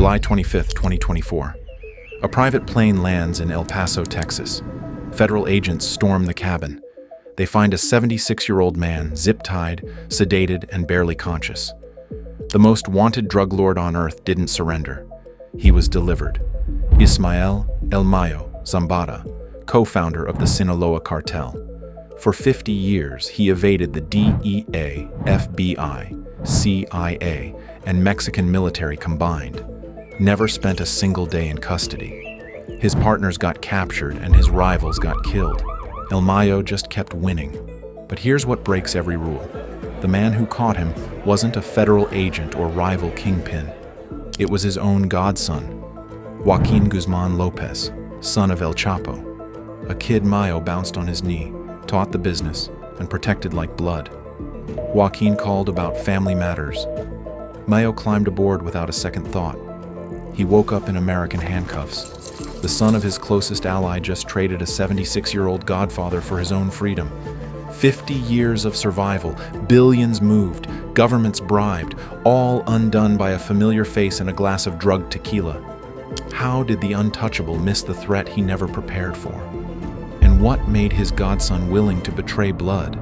July 25, 2024. A private plane lands in El Paso, Texas. Federal agents storm the cabin. They find a 76-year-old man, zip-tied, sedated, and barely conscious. The most wanted drug lord on earth didn't surrender. He was delivered. Ismael El Mayo Zambada, co-founder of the Sinaloa cartel. For 50 years, he evaded the DEA, FBI, CIA, and Mexican military combined. Never spent a single day in custody. His partners got captured and his rivals got killed. El Mayo just kept winning. But here's what breaks every rule. The man who caught him wasn't a federal agent or rival kingpin. It was his own godson, Joaquín Guzmán López, son of El Chapo. A kid Mayo bounced on his knee, taught the business, and protected like blood. Joaquín called about family matters. Mayo climbed aboard without a second thought. He woke up in American handcuffs. The son of his closest ally just traded a 76-year-old godfather for his own freedom. 50 years of survival, billions moved, governments bribed, all undone by a familiar face and a glass of drugged tequila. How did the untouchable miss the threat he never prepared for? And what made his godson willing to betray blood?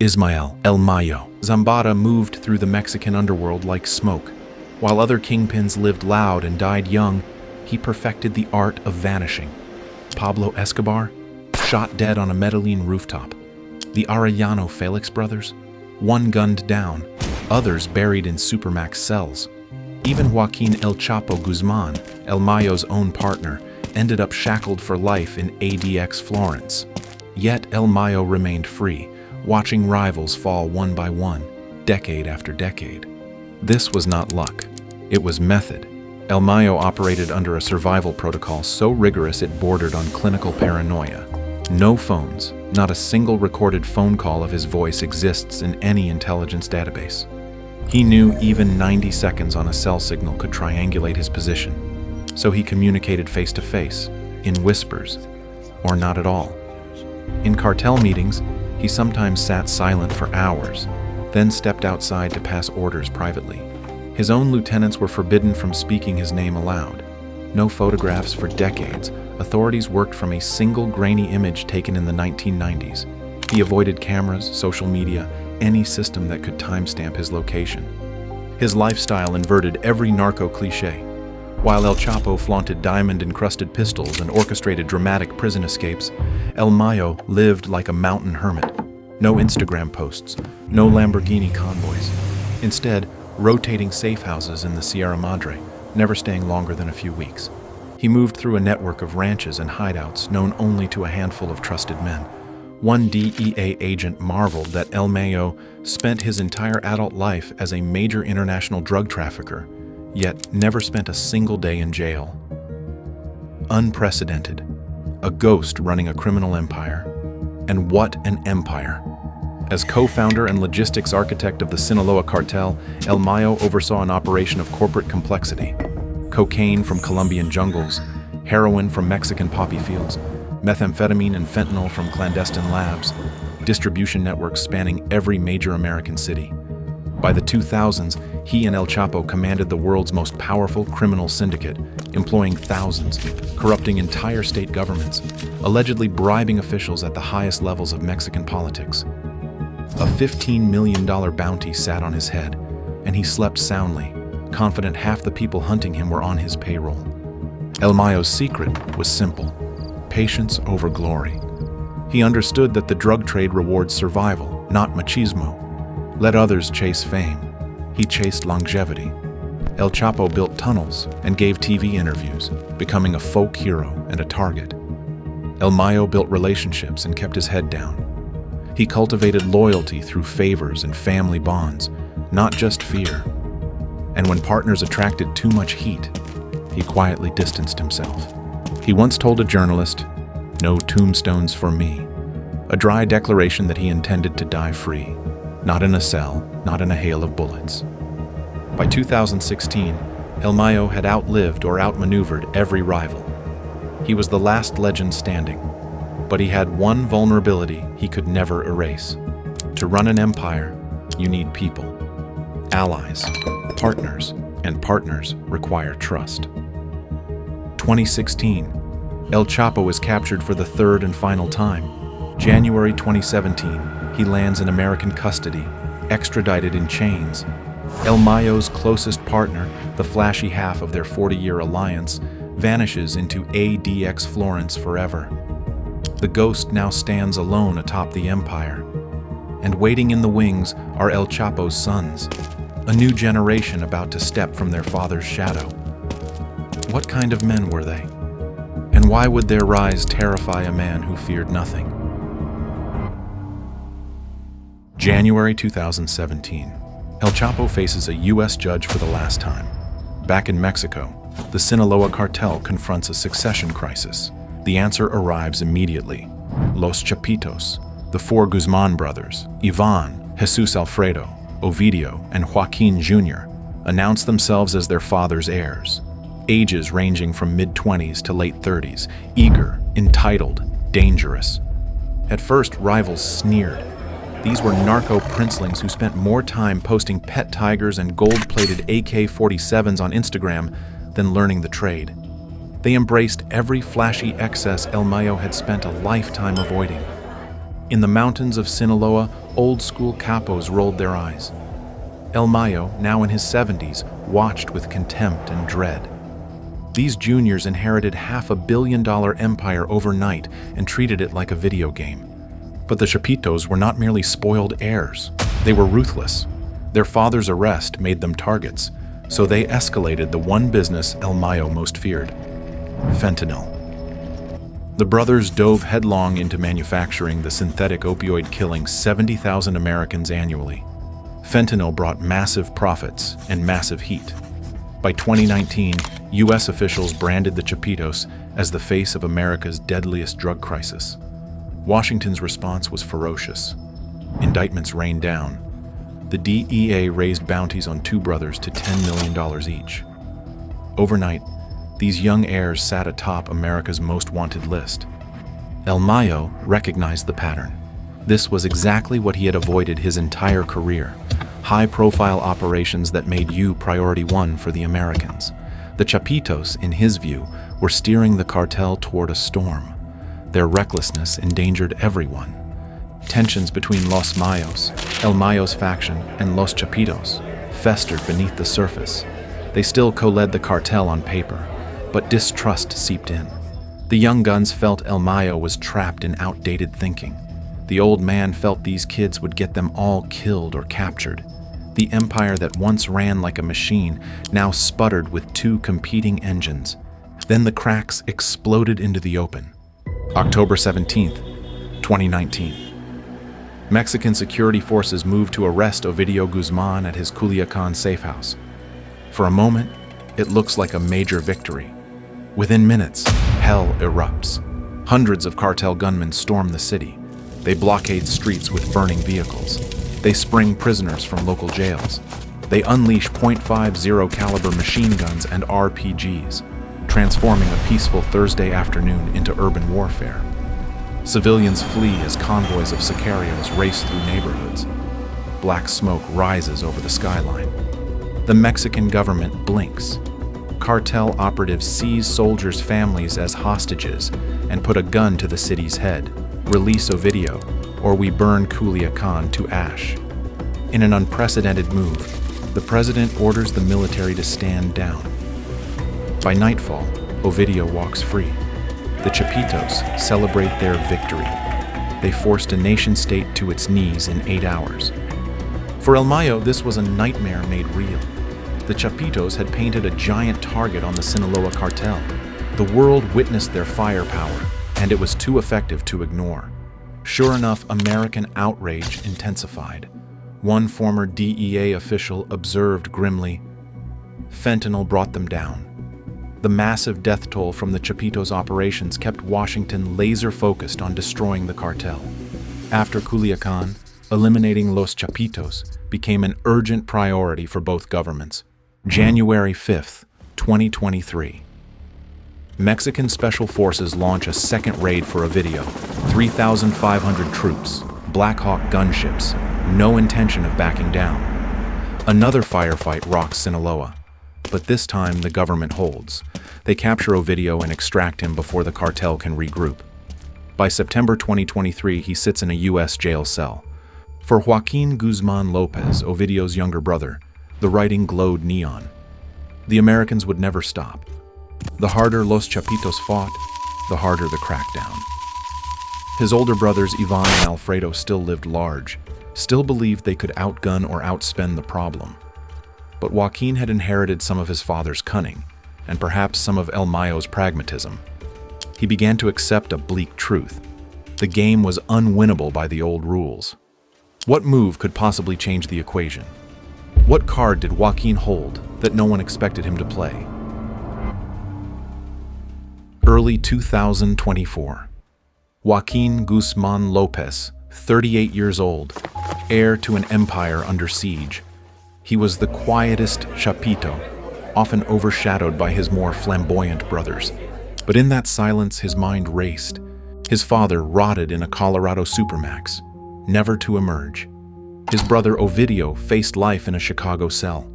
Ismael El Mayo Zambada moved through the Mexican underworld like smoke. While other kingpins lived loud and died young, he perfected the art of vanishing. Pablo Escobar, shot dead on a Medellin rooftop. The Arellano Felix brothers, one gunned down, others buried in supermax cells. Even Joaquín El Chapo Guzmán, El Mayo's own partner, ended up shackled for life in ADX Florence. Yet El Mayo remained free, watching rivals fall one by one, decade after decade. This was not luck. It was method. El Mayo operated under a survival protocol so rigorous it bordered on clinical paranoia. No phones, not a single recorded phone call of his voice exists in any intelligence database. He knew even 90 seconds on a cell signal could triangulate his position, so he communicated face-to-face, in whispers, or not at all. In cartel meetings, he sometimes sat silent for hours, then stepped outside to pass orders privately. His own lieutenants were forbidden from speaking his name aloud. No photographs for decades. Authorities worked from a single grainy image taken in the 1990s. He avoided cameras, social media, any system that could timestamp his location. His lifestyle inverted every narco cliché. While El Chapo flaunted diamond-encrusted pistols and orchestrated dramatic prison escapes, El Mayo lived like a mountain hermit. No Instagram posts, no Lamborghini convoys. Instead, rotating safe houses in the Sierra Madre, never staying longer than a few weeks. He moved through a network of ranches and hideouts known only to a handful of trusted men. One DEA agent marveled that El Mayo spent his entire adult life as a major international drug trafficker, yet never spent a single day in jail. Unprecedented. A ghost running a criminal empire. And what an empire. As co-founder and logistics architect of the Sinaloa cartel, El Mayo oversaw an operation of corporate complexity. Cocaine from Colombian jungles, heroin from Mexican poppy fields, methamphetamine and fentanyl from clandestine labs, distribution networks spanning every major American city. By the 2000s, he and El Chapo commanded the world's most powerful criminal syndicate, employing thousands, corrupting entire state governments, allegedly bribing officials at the highest levels of Mexican politics. A $15 million bounty sat on his head, and he slept soundly, confident half the people hunting him were on his payroll. El Mayo's secret was simple: patience over glory. He understood that the drug trade rewards survival, not machismo. Let others chase fame. He chased longevity. El Chapo built tunnels and gave TV interviews, becoming a folk hero and a target. El Mayo built relationships and kept his head down. He cultivated loyalty through favors and family bonds, not just fear. And when partners attracted too much heat, he quietly distanced himself. He once told a journalist, "No tombstones for me," a dry declaration that he intended to die free, not in a cell, not in a hail of bullets. By 2016, El Mayo had outlived or outmaneuvered every rival. He was the last legend standing, but he had one vulnerability he could never erase. To run an empire, you need people. allies, partners, and partners require trust. 2016, El Chapo is captured for the third and final time. January 2017, he lands in American custody, extradited in chains. El Mayo's closest partner, the flashy half of their 40-year alliance, vanishes into ADX Florence forever. The ghost now stands alone atop the empire. And waiting in the wings are El Chapo's sons, a new generation about to step from their father's shadow. What kind of men were they? And why would their rise terrify a man who feared nothing? January 2017. El Chapo faces a U.S. judge for the last time. Back in Mexico, the Sinaloa cartel confronts a succession crisis. The answer arrives immediately. Los Chapitos, the four Guzmán brothers, Ivan, Jesus Alfredo, Ovidio, and Joaquín Jr., announce themselves as their father's heirs. Ages ranging from mid-20s to late 30s, eager, entitled, dangerous. At first, rivals sneered. These were narco princelings who spent more time posting pet tigers and gold-plated AK-47s on Instagram than learning the trade. They embraced every flashy excess El Mayo had spent a lifetime avoiding. In the mountains of Sinaloa, old-school capos rolled their eyes. El Mayo, now in his 70s, watched with contempt and dread. These juniors inherited $500 million empire overnight and treated it like a video game. But the Chapitos were not merely spoiled heirs. They were ruthless. Their father's arrest made them targets, so they escalated the one business El Mayo most feared: fentanyl. The brothers dove headlong into manufacturing the synthetic opioid killing 70,000 Americans annually. Fentanyl brought massive profits and massive heat. By 2019, U.S. officials branded the Chapitos as the face of America's deadliest drug crisis. Washington's response was ferocious. Indictments rained down. The DEA raised bounties on two brothers to $10 million each. Overnight, these young heirs sat atop America's most wanted list. El Mayo recognized the pattern. This was exactly what he had avoided his entire career: high-profile operations that made you priority one for the Americans. The Chapitos, in his view, were steering the cartel toward a storm. Their recklessness endangered everyone. Tensions between Los Mayos, El Mayo's faction, and Los Chapitos festered beneath the surface. They still co-led the cartel on paper, but distrust seeped in. The young guns felt El Mayo was trapped in outdated thinking. The old man felt these kids would get them all killed or captured. The empire that once ran like a machine now sputtered with two competing engines. Then the cracks exploded into the open. October 17th, 2019. Mexican security forces moved to arrest Ovidio Guzmán at his Culiacán safe house. For a moment, it looks like a major victory. Within minutes, hell erupts. Hundreds of cartel gunmen storm the city. They blockade streets with burning vehicles. They spring prisoners from local jails. They unleash .50 caliber machine guns and RPGs, transforming a peaceful Thursday afternoon into urban warfare. Civilians flee as convoys of sicarios race through neighborhoods. Black smoke rises over the skyline. The Mexican government blinks. Cartel operatives seize soldiers' families as hostages and put a gun to the city's head. Release Ovidio, or we burn Culiacán to ash. In an unprecedented move, the president orders the military to stand down. By nightfall, Ovidio walks free. The Chapitos celebrate their victory. They forced a nation-state to its knees in 8 hours. For El Mayo, this was a nightmare made real. The Chapitos had painted a giant target on the Sinaloa cartel. The world witnessed their firepower, and it was too effective to ignore. Sure enough, American outrage intensified. One former DEA official observed grimly, "Fentanyl brought them down." The massive death toll from the Chapitos' operations kept Washington laser-focused on destroying the cartel. After Culiacán, eliminating Los Chapitos became an urgent priority for both governments. January 5th, 2023. Mexican Special Forces launch a second raid for Ovidio. 3,500 troops, Black Hawk gunships, no intention of backing down. Another firefight rocks Sinaloa, but this time the government holds. They capture Ovidio and extract him before the cartel can regroup. By September 2023, he sits in a U.S. jail cell. For Joaquín Guzmán López, Ovidio's younger brother, the writing glowed neon. The Americans would never stop. The harder Los Chapitos fought, the harder the crackdown. His older brothers Ivan and Alfredo still lived large, still believed they could outgun or outspend the problem. But Joaquín had inherited some of his father's cunning, and perhaps some of El Mayo's pragmatism. He began to accept a bleak truth. The game was unwinnable by the old rules. What move could possibly change the equation? What card did Joaquín hold that no one expected him to play? Early 2024. Joaquín Guzmán López, 38 years old, heir to an empire under siege. He was the quietest Chapito, often overshadowed by his more flamboyant brothers. But in that silence, his mind raced. His father rotted in a Colorado supermax, never to emerge. His brother Ovidio faced life in a Chicago cell.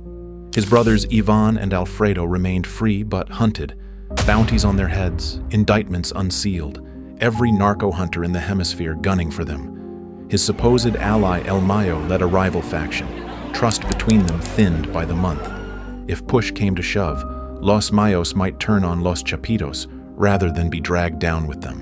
His brothers Ivan and Alfredo remained free but hunted, bounties on their heads, indictments unsealed, every narco hunter in the hemisphere gunning for them. His supposed ally El Mayo led a rival faction, trust between them thinned by the month. If push came to shove, Los Mayos might turn on Los Chapitos rather than be dragged down with them.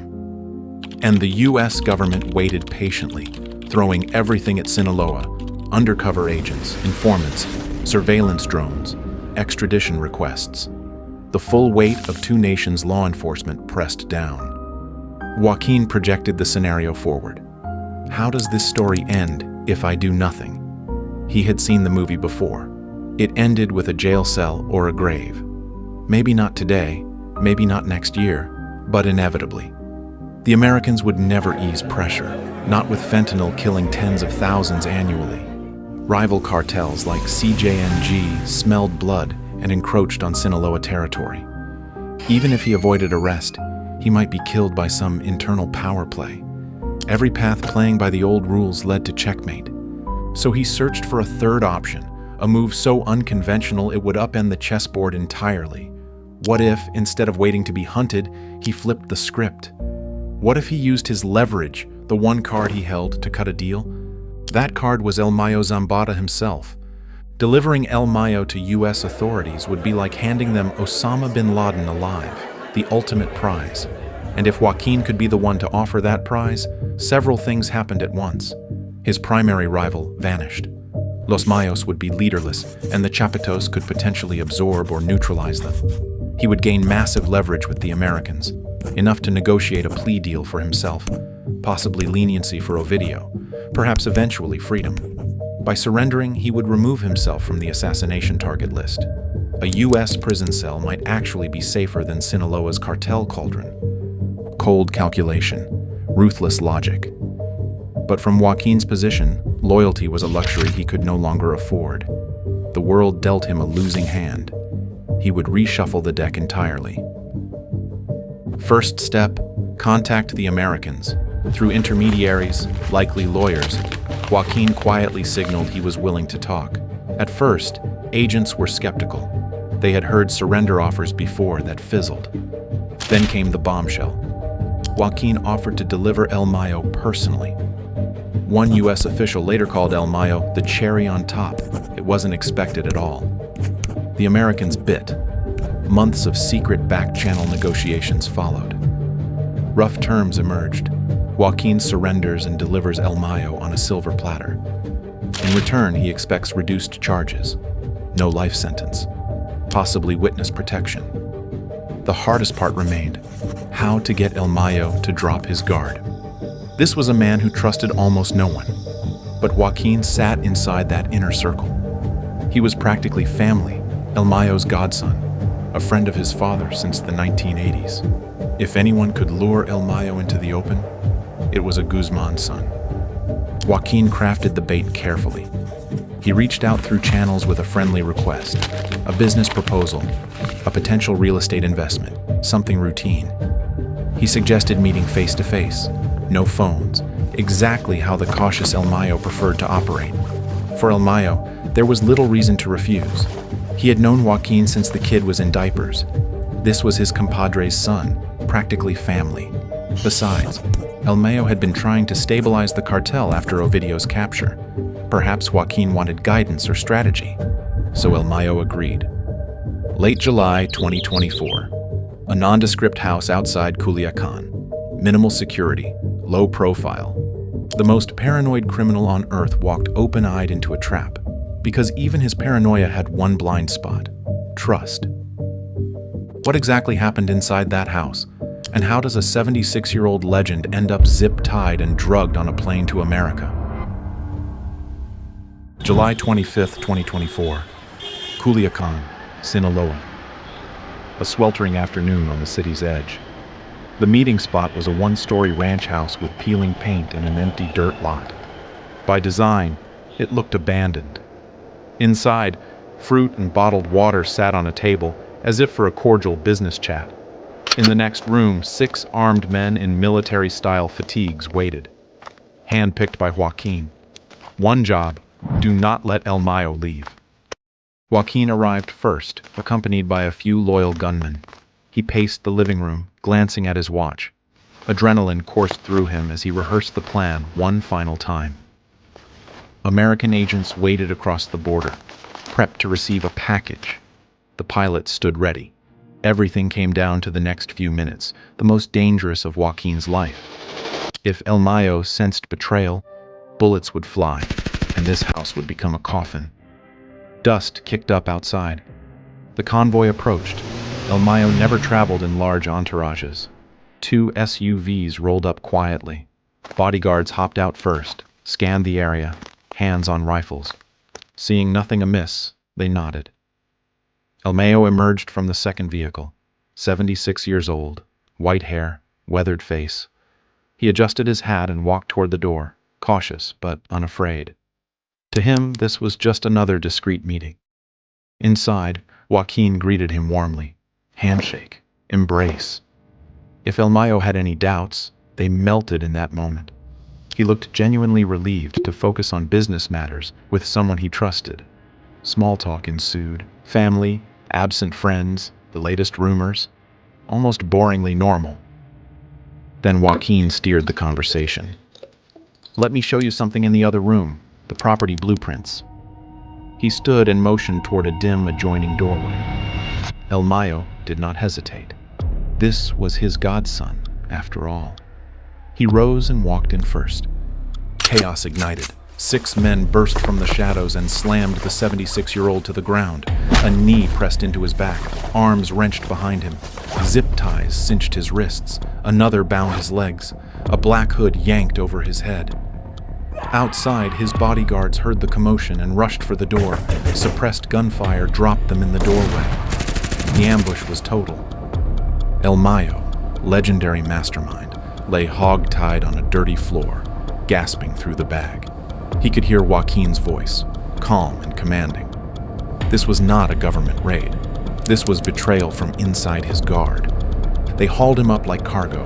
And the U.S. government waited patiently, throwing everything at Sinaloa: undercover agents, informants, surveillance drones, extradition requests. The full weight of two nations' law enforcement pressed down. Joaquín projected the scenario forward. How does this story end if I do nothing? He had seen the movie before. It ended with a jail cell or a grave. Maybe not today, maybe not next year, but inevitably. The Americans would never ease pressure, not with fentanyl killing tens of thousands annually. Rival cartels like CJNG smelled blood and encroached on Sinaloa territory. Even if he avoided arrest, he might be killed by some internal power play. Every path playing by the old rules led to checkmate. So he searched for a third option, a move so unconventional it would upend the chessboard entirely. What if, instead of waiting to be hunted, he flipped the script? What if he used his leverage, the one card he held, to cut a deal? That card was Mayo Zambada himself. Delivering El Mayo to U.S. authorities would be like handing them Osama bin Laden alive, the ultimate prize. And if Joaquín could be the one to offer that prize, several things happened at once. His primary rival vanished. Los Mayos would be leaderless, and the Chapitos could potentially absorb or neutralize them. He would gain massive leverage with the Americans, enough to negotiate a plea deal for himself, possibly leniency for Ovidio, perhaps eventually freedom. By surrendering, he would remove himself from the assassination target list. A U.S. prison cell might actually be safer than Sinaloa's cartel cauldron. Cold calculation, ruthless logic. But from Joaquín's position, loyalty was a luxury he could no longer afford. The world dealt him a losing hand. He would reshuffle the deck entirely. First step, contact the Americans. Through intermediaries, likely lawyers, Joaquín quietly signaled he was willing to talk. At first, agents were skeptical. They had heard surrender offers before that fizzled. Then came the bombshell. Joaquín offered to deliver El Mayo personally. One U.S. official later called El Mayo the cherry on top. It wasn't expected at all. The Americans bit. Months of secret back-channel negotiations followed. Rough terms emerged. Joaquín surrenders and delivers El Mayo on a silver platter. In return, he expects reduced charges, no life sentence, possibly witness protection. The hardest part remained: how to get El Mayo to drop his guard. This was a man who trusted almost no one, but Joaquín sat inside that inner circle. He was practically family, El Mayo's godson, a friend of his father since the 1980s. If anyone could lure El Mayo into the open, it was a Guzmán son. Joaquín crafted the bait carefully. He reached out through channels with a friendly request, a business proposal, a potential real estate investment, something routine. He suggested meeting face-to-face, no phones, exactly how the cautious El Mayo preferred to operate. For El Mayo, There was little reason to refuse. He had known Joaquín since the kid was in diapers. This was his compadre's son, practically family. Besides, El Mayo had been trying to stabilize the cartel after Ovidio's capture. Perhaps Joaquín wanted guidance or strategy, so El Mayo agreed. Late July 2024. A nondescript house outside Culiacán. Minimal security, low profile. The most paranoid criminal on earth walked open-eyed into a trap, because even his paranoia had one blind spot: trust. What exactly happened inside that house? And how does a 76-year-old legend end up zip-tied and drugged on a plane to America? July 25, 2024. Culiacán, Sinaloa. A sweltering afternoon on the city's edge. The meeting spot was a one-story ranch house with peeling paint and an empty dirt lot. By design, it looked abandoned. Inside, fruit and bottled water sat on a table, as if for a cordial business chat. In the next room, 6 armed men in military-style fatigues waited, handpicked by Joaquín. One job: do not let El Mayo leave. Joaquín arrived first, accompanied by a few loyal gunmen. He paced the living room, glancing at his watch. Adrenaline coursed through him as he rehearsed the plan one final time. American agents waited across the border, prepped to receive a package. The pilot stood ready. Everything came down to the next few minutes, the most dangerous of Joaquín's life. If El Mayo sensed betrayal, bullets would fly, and this house would become a coffin. Dust kicked up outside. The convoy approached. El Mayo never traveled in large entourages. 2 SUVs rolled up quietly. Bodyguards hopped out first, scanned the area, hands on rifles. Seeing nothing amiss, they nodded. El Mayo emerged from the second vehicle, 76 years old, white hair, weathered face. He adjusted his hat and walked toward the door, cautious but unafraid. To him, this was just another discreet meeting. Inside, Joaquín greeted him warmly. Handshake, embrace. If El Mayo had any doubts, they melted in that moment. He looked genuinely relieved to focus on business matters with someone he trusted. Small talk ensued. Family, absent friends, the latest rumors. Almost boringly normal. Then Joaquín steered the conversation. Let me show you something in the other room, the property blueprints. He stood and motioned toward a dim adjoining doorway. El Mayo did not hesitate. This was his godson, after all. He rose and walked in first. Chaos ignited. 6 men burst from the shadows and slammed the 76-year-old to the ground. A knee pressed into his back, arms wrenched behind him. Zip ties cinched his wrists. Another bound his legs. A black hood yanked over his head. Outside, his bodyguards heard the commotion and rushed for the door. Suppressed gunfire dropped them in the doorway. The ambush was total. El Mayo, legendary mastermind, lay hog-tied on a dirty floor, gasping through the bag. He could hear Joaquín's voice, calm and commanding. This was not a government raid. This was betrayal from inside his guard. They hauled him up like cargo.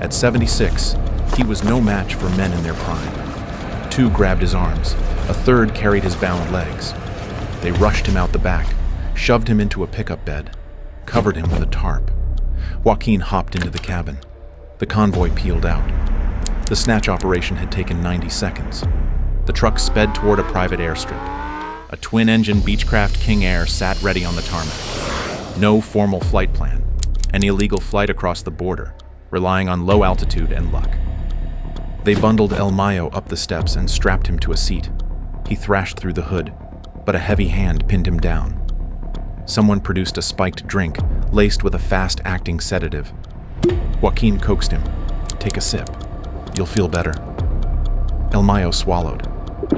At 76, he was no match for men in their prime. 2 grabbed his arms. A third carried his bound legs. They rushed him out the back, shoved him into a pickup bed, covered him with a tarp. Joaquín hopped into the cabin. The convoy peeled out. The snatch operation had taken 90 seconds. The truck sped toward a private airstrip. A twin-engine Beechcraft King Air sat ready on the tarmac. No formal flight plan. An illegal flight across the border, relying on low altitude and luck. They bundled El Mayo up the steps and strapped him to a seat. He thrashed through the hood, but a heavy hand pinned him down. Someone produced a spiked drink, laced with a fast-acting sedative. Joaquín coaxed him. Take a sip. You'll feel better. El Mayo swallowed.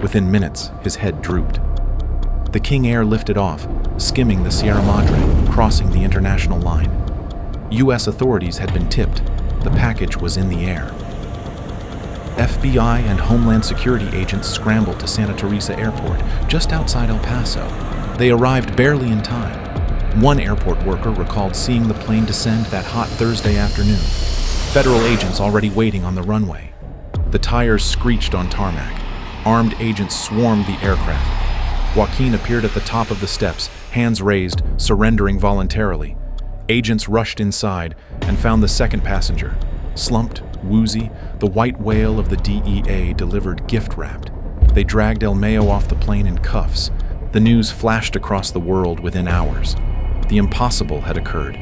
Within minutes, his head drooped. The King Air lifted off, skimming the Sierra Madre, crossing the international line. U.S. authorities had been tipped. The package was in the air. FBI and Homeland Security agents scrambled to Santa Teresa Airport, just outside El Paso. They arrived barely in time. One airport worker recalled seeing the plane descend that hot Thursday afternoon. Federal agents already waiting on the runway. The tires screeched on tarmac. Armed agents swarmed the aircraft. Joaquín appeared at the top of the steps, hands raised, surrendering voluntarily. Agents rushed inside and found the second passenger. Slumped, woozy, the white whale of the DEA delivered gift-wrapped. They dragged El Mayo off the plane in cuffs. The news flashed across the world within hours. The impossible had occurred.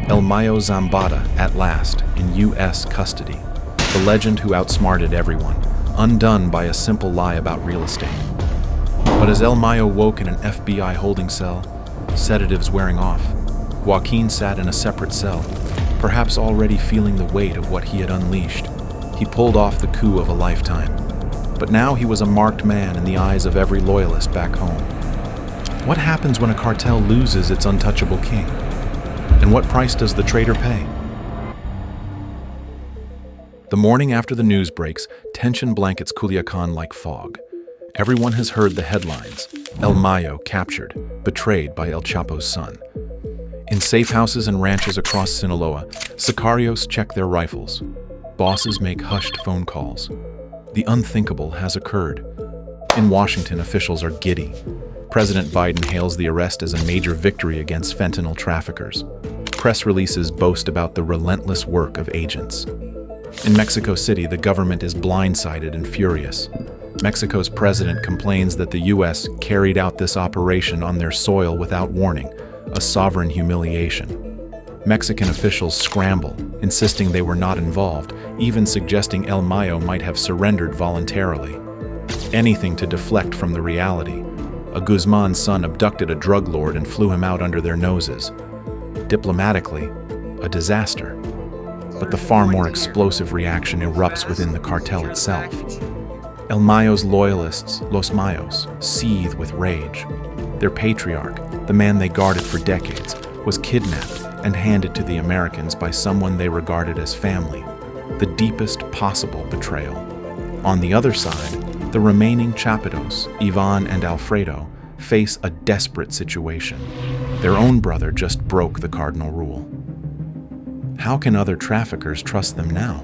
El Mayo Zambada, at last, in U.S. custody. The legend who outsmarted everyone, undone by a simple lie about real estate. But as El Mayo woke in an FBI holding cell, sedatives wearing off, Joaquín sat in a separate cell, perhaps already feeling the weight of what he had unleashed. He pulled off the coup of a lifetime. But now he was a marked man in the eyes of every loyalist back home. What happens when a cartel loses its untouchable king? And what price does the traitor pay? The morning after the news breaks, tension blankets Culiacan like fog. Everyone has heard the headlines. El Mayo captured, betrayed by El Chapo's son. In safe houses and ranches across Sinaloa, sicarios check their rifles. Bosses make hushed phone calls. The unthinkable has occurred. In Washington, officials are giddy. President Biden hails the arrest as a major victory against fentanyl traffickers. Press releases boast about the relentless work of agents. In Mexico City, the government is blindsided and furious. Mexico's president complains that the U.S. carried out this operation on their soil without warning, a sovereign humiliation. Mexican officials scramble, insisting they were not involved, even suggesting El Mayo might have surrendered voluntarily. Anything to deflect from the reality. A Guzmán son abducted a drug lord and flew him out under their noses. Diplomatically, a disaster. But the far more explosive reaction erupts within the cartel itself. El Mayo's loyalists, Los Mayos, seethe with rage. Their patriarch, the man they guarded for decades, was kidnapped and handed to the Americans by someone they regarded as family. The deepest possible betrayal. On the other side, the remaining Chapitos, Ivan and Alfredo, face a desperate situation. Their own brother just broke the cardinal rule. How can other traffickers trust them now?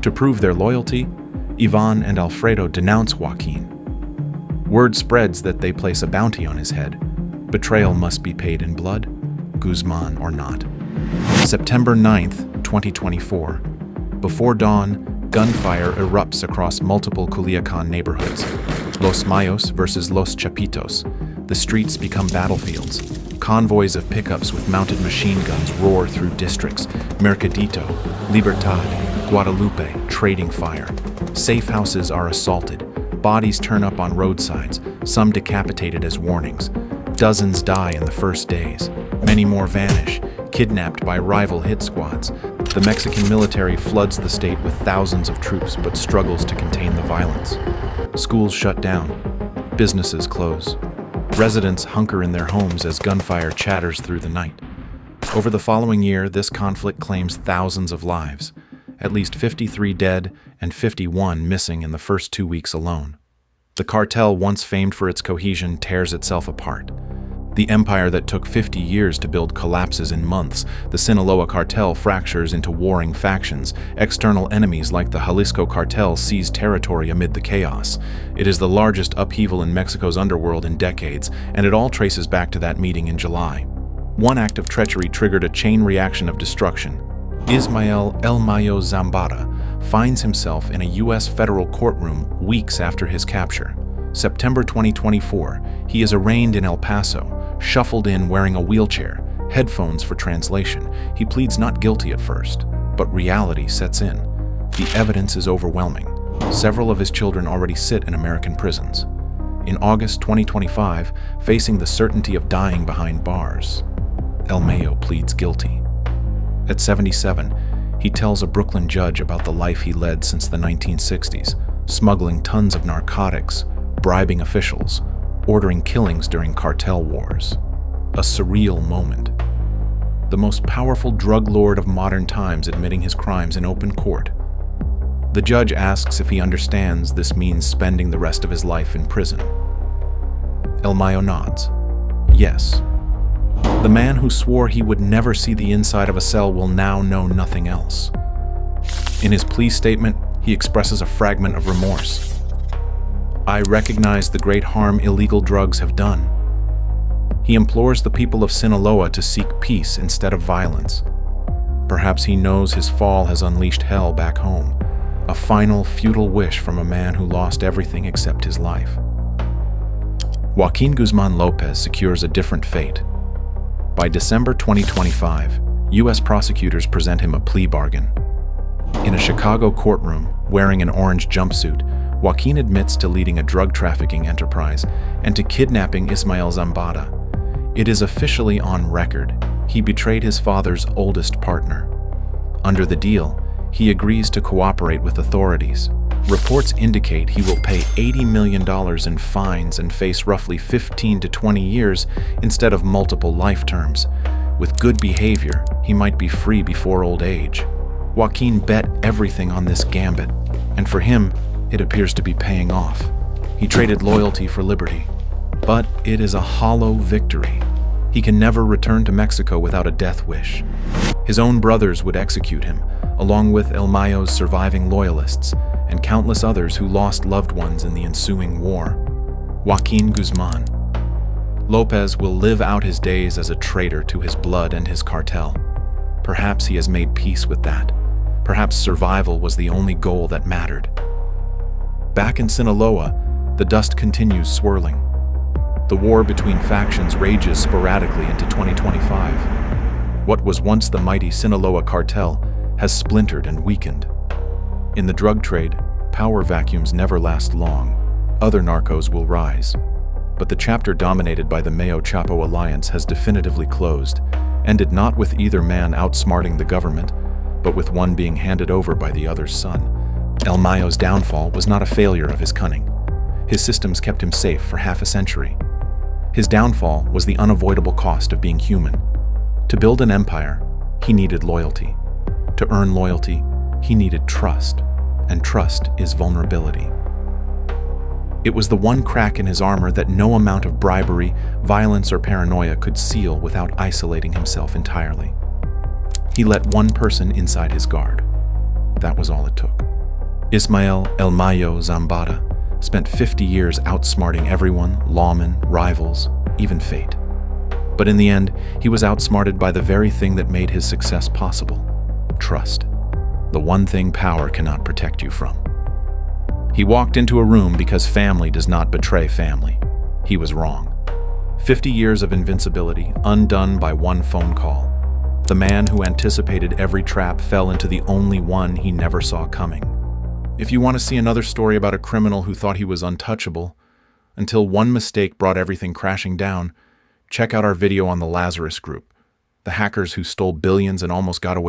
To prove their loyalty, Ivan and Alfredo denounce Joaquín. Word spreads that they place a bounty on his head. Betrayal must be paid in blood, Guzmán or not. September 9th, 2024. Before dawn, gunfire erupts across multiple Culiacan neighborhoods. Los Mayos versus Los Chapitos. The streets become battlefields. Convoys of pickups with mounted machine guns roar through districts. Mercadito, Libertad, Guadalupe, trading fire. Safe houses are assaulted. Bodies turn up on roadsides, some decapitated as warnings. Dozens die in the first days. Many more vanish, kidnapped by rival hit squads. The Mexican military floods the state with thousands of troops but struggles to contain the violence. Schools shut down. Businesses close. Residents hunker in their homes as gunfire chatters through the night. Over the following year, this conflict claims thousands of lives. At least 53 dead and 51 missing in the first 2 weeks alone. The cartel, once famed for its cohesion, tears itself apart. The empire that took 50 years to build collapses in months. The Sinaloa cartel fractures into warring factions. External enemies like the Jalisco cartel seize territory amid the chaos. It is the largest upheaval in Mexico's underworld in decades, and it all traces back to that meeting in July. One act of treachery triggered a chain reaction of destruction. Ismael El Mayo Zambada finds himself in a U.S. federal courtroom weeks after his capture. September 2024, he is arraigned in El Paso, shuffled in wearing a wheelchair, headphones for translation. He pleads not guilty at first, but reality sets in. The evidence is overwhelming. Several of his children already sit in American prisons. In August 2025, facing the certainty of dying behind bars, El Mayo pleads guilty. At 77, he tells a Brooklyn judge about the life he led since the 1960s, smuggling tons of narcotics, bribing officials, ordering killings during cartel wars. A surreal moment. The most powerful drug lord of modern times admitting his crimes in open court. The judge asks if he understands this means spending the rest of his life in prison. El Mayo nods. Yes. The man who swore he would never see the inside of a cell will now know nothing else. In his plea statement, he expresses a fragment of remorse. I recognize the great harm illegal drugs have done. He implores the people of Sinaloa to seek peace instead of violence. Perhaps he knows his fall has unleashed hell back home, a final, futile wish from a man who lost everything except his life. Joaquín Guzmán López secures a different fate. By December 2025, U.S. prosecutors present him a plea bargain. In a Chicago courtroom, wearing an orange jumpsuit, Joaquín admits to leading a drug trafficking enterprise and to kidnapping Mayo Zambada. It is officially on record. He betrayed his father's oldest partner. Under the deal, he agrees to cooperate with authorities. Reports indicate he will pay $80 million in fines and face roughly 15 to 20 years instead of multiple life terms. With good behavior, he might be free before old age. Joaquín bet everything on this gambit, and for him, it appears to be paying off. He traded loyalty for liberty. But it is a hollow victory. He can never return to Mexico without a death wish. His own brothers would execute him, along with El Mayo's surviving loyalists and countless others who lost loved ones in the ensuing war. Joaquín Guzmán López will live out his days as a traitor to his blood and his cartel. Perhaps he has made peace with that. Perhaps survival was the only goal that mattered. Back in Sinaloa, the dust continues swirling. The war between factions rages sporadically into 2025. What was once the mighty Sinaloa cartel has splintered and weakened. In the drug trade, power vacuums never last long. Other narcos will rise. But the chapter dominated by the Mayo Chapo alliance has definitively closed, ended not with either man outsmarting the government, but with one being handed over by the other's son. El Mayo's downfall was not a failure of his cunning. His systems kept him safe for half a century. His downfall was the unavoidable cost of being human. To build an empire, he needed loyalty. To earn loyalty, he needed trust, and trust is vulnerability. It was the one crack in his armor that no amount of bribery, violence, or paranoia could seal without isolating himself entirely. He let one person inside his guard. That was all it took. Ismael El Mayo Zambada spent 50 years outsmarting everyone, lawmen, rivals, even fate. But in the end, he was outsmarted by the very thing that made his success possible: trust. The one thing power cannot protect you from. He walked into a room because family does not betray family. He was wrong. 50 years of invincibility, undone by one phone call. The man who anticipated every trap fell into the only one he never saw coming. If you want to see another story about a criminal who thought he was untouchable, until one mistake brought everything crashing down, check out our video on the Lazarus Group, the hackers who stole billions and almost got away